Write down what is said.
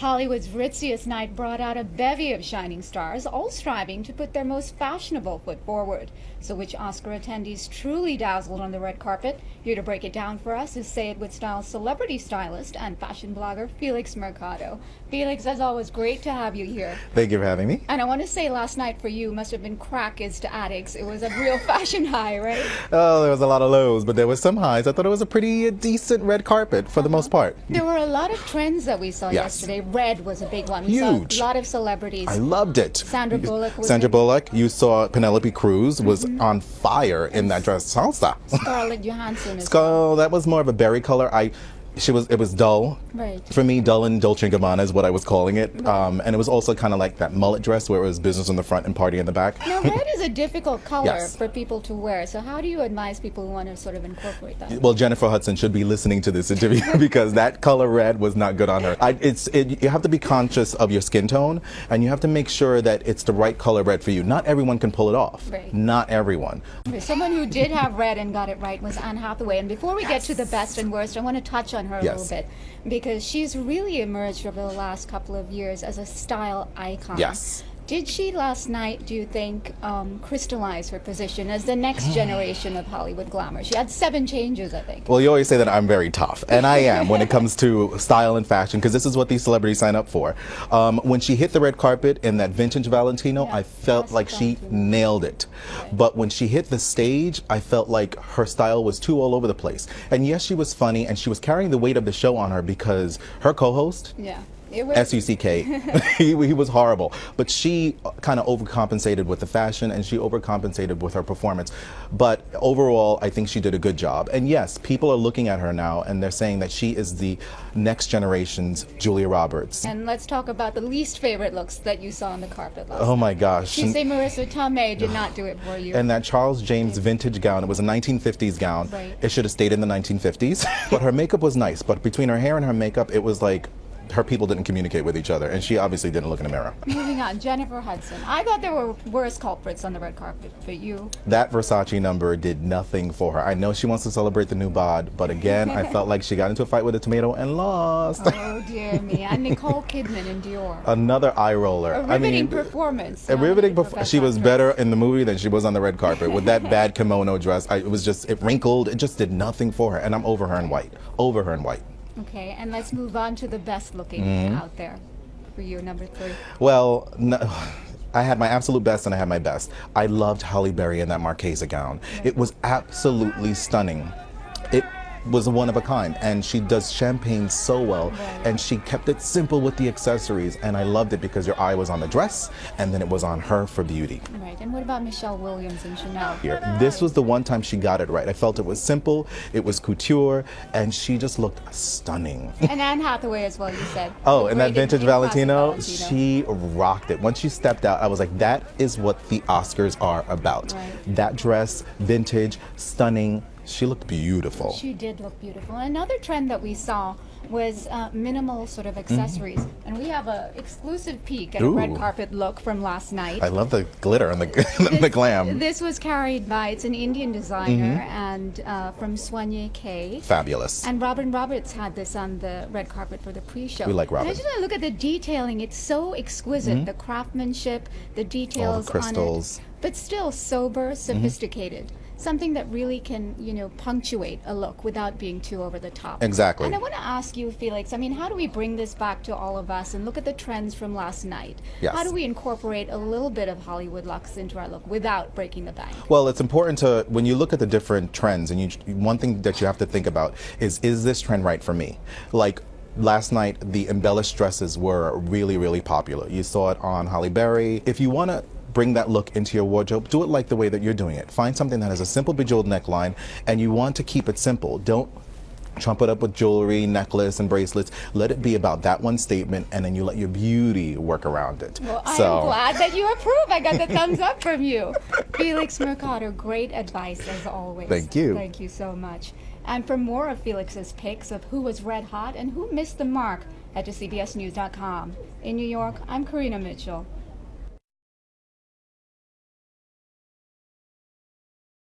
Hollywood's ritziest night brought out a bevy of shining stars, all striving to put their most fashionable foot forward. So which Oscar attendees truly dazzled on the red carpet? Here to break it down for us is Say It With Style celebrity stylist and fashion blogger Felix Mercado. Felix, as always, great to have you here. Thank you for having me. And I want to say last night for you must have been crack as to addicts. It was a real fashion high, right? Oh, there was a lot of lows, but there was some highs. I thought it was a pretty decent red carpet for the most part. There were a lot of trends that we saw yesterday. Red was a big one. We Huge. saw a lot of celebrities. I loved it. Sandra Bullock was Sandra Bullock. You saw Penelope Cruz was on fire in that dress. Salsa. Scarlett Johansson as well. Oh, that was more of a berry color. It was dull. Right. For me, dull and Dolce & Gabbana is what I was calling it. And it was also kind of like that mullet dress where it was business in the front and party in the back. Now, red is a difficult color Yes. for people to wear. So how do you advise people who want to sort of incorporate that? Well, Jennifer Hudson should be listening to this interview because that color red was not good on her. You have to be conscious of your skin tone, and you have to make sure that it's the right color red for you. Not everyone can pull it off. Right. Not everyone. Someone who did have red and got it right was Anne Hathaway. And before we get to the best and worst, I want to touch on her a little bit, because she's really emerged over the last couple of years as a style icon. Yes. Did she last night, do you think, crystallize her position as the next generation of Hollywood glamour? She had 7 changes, I think. Well, you always say that I'm very tough, and I am when it comes to style and fashion, because this is what these celebrities sign up for. When she hit the red carpet in that vintage Valentino, I felt like she nailed it. Right. But when she hit the stage, I felt like her style was too all over the place. And yes, she was funny, and she was carrying the weight of the show on her because her co-host, Yeah. It was, S-U-C-K. he was horrible. But she kind of overcompensated with the fashion, and she overcompensated with her performance. But overall, I think she did a good job. And yes, people are looking at her now, and they're saying that she is the next generation's Julia Roberts. And let's talk about the least favorite looks that you saw on the carpet last Oh my night. gosh. You say Marissa Tomei did not do it for you. And that Charles James vintage gown, it was a 1950s gown. Right. It should have stayed in the 1950s. But her makeup was nice. But between her hair and her makeup, it was like her people didn't communicate with each other, and she obviously didn't look in the mirror. Moving on, Jennifer Hudson. I thought there were worse culprits on the red carpet, but you... That Versace number did nothing for her. I know she wants to celebrate the new bod, but again, I felt like she got into a fight with a tomato and lost. Oh, dear me. And Nicole Kidman in Dior. Another eye roller. A riveting performance. A riveting performance. She was actress. better in the movie than she was on the red carpet with that bad kimono dress. It wrinkled. It just did nothing for her. And I'm over her in white. Over her in white. Okay, and let's move on to the best looking out there for you, number 3. Well, no, I had my absolute best and I had my best. I loved Halle Berry in that Marchesa gown. It was absolutely stunning. It was one of a kind, and she does champagne so well, and she kept it simple with the accessories, and I loved it because your eye was on the dress and then it was on her for beauty. Right, and what about Michelle Williams and Chanel? Here, this was the one time she got it right. I felt it was simple, it was couture, and she just looked stunning. And Anne Hathaway as well, you said. Oh, and that Great vintage in Valentino, classic she rocked it. Once she stepped out, I was like, that is what the Oscars are about. Right. That dress, vintage, stunning. She looked beautiful. She did look beautiful. Another trend that we saw was minimal sort of accessories. And we have an exclusive peek at a red carpet look from last night. I love the glitter and the glam. This was carried by, it's an Indian designer, and from Soigné K. Fabulous. And Robin Roberts had this on the red carpet for the pre-show. We like Robin. And I just want to look at the detailing. It's so exquisite. The craftsmanship, the details all the crystals. on it. But still sober, sophisticated. Something that really can, punctuate a look without being too over the top. Exactly. And I want to ask you, Felix, I mean, how do we bring this back to all of us and look at the trends from last night? Yes. How do we incorporate a little bit of Hollywood looks into our look without breaking the bank? Well, it's important to, when you look at the different trends, and one thing that you have to think about is this trend right for me? Like, last night, the embellished dresses were really, really popular. You saw it on Halle Berry. If you want to bring that look into your wardrobe, do it like the way that you're doing it. Find something that has a simple bejeweled neckline, and you want to keep it simple. Don't trump it up with jewelry, necklace, and bracelets. Let it be about that one statement, and then you let your beauty work around it. Well, I'm glad that you approve. I got the thumbs up from you. Felix Mercado, great advice as always. Thank you. Thank you so much. And for more of Felix's picks of who was red hot and who missed the mark, head to cbsnews.com. In New York, I'm Karina Mitchell.